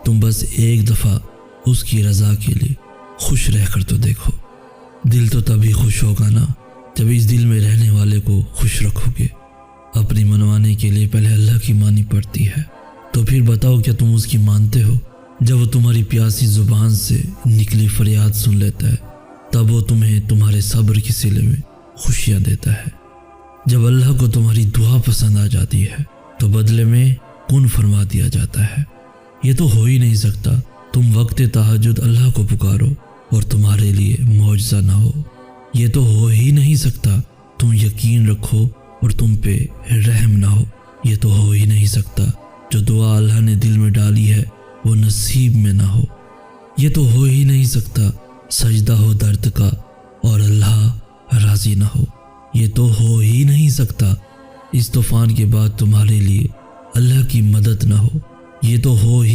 تم بس ایک دفعہ اس کی رضا کے لیے خوش رہ کر تو دیکھو۔ دل تو تبھی خوش ہوگا نا جب اس دل میں رہنے والے کو خوش رکھو گے۔ اپنی منوانے کے لیے پہلے اللہ کی مانی پڑتی ہے، تو پھر بتاؤ کیا تم اس کی مانتے ہو؟ جب وہ تمہاری پیاسی زبان سے نکلی فریاد سن لیتا ہے، تب وہ تمہیں تمہارے صبر کے صلے میں خوشیاں دیتا ہے۔ جب اللہ کو تمہاری دعا پسند آ جاتی ہے تو بدلے میں کن فرما دیا جاتا ہے۔ یہ تو ہو ہی نہیں سکتا تم وقت تہجد اللہ کو پکارو اور تمہارے لیے معجزہ نہ ہو۔ یہ تو ہو ہی نہیں سکتا تم یقین رکھو اور تم پہ رحم نہ ہو۔ یہ تو ہو ہی نہیں سکتا جو دعا اللہ نے دل میں ڈالی ہے وہ نصیب میں نہ ہو۔ یہ تو ہو ہی نہیں سکتا سجدہ ہو درد کا اور اللہ راضی نہ ہو۔ یہ تو ہو ہی نہیں سکتا اس طوفان کے بعد تمہارے لیے اللہ کی مدد نہ ہو۔ یہ تو ہو ہی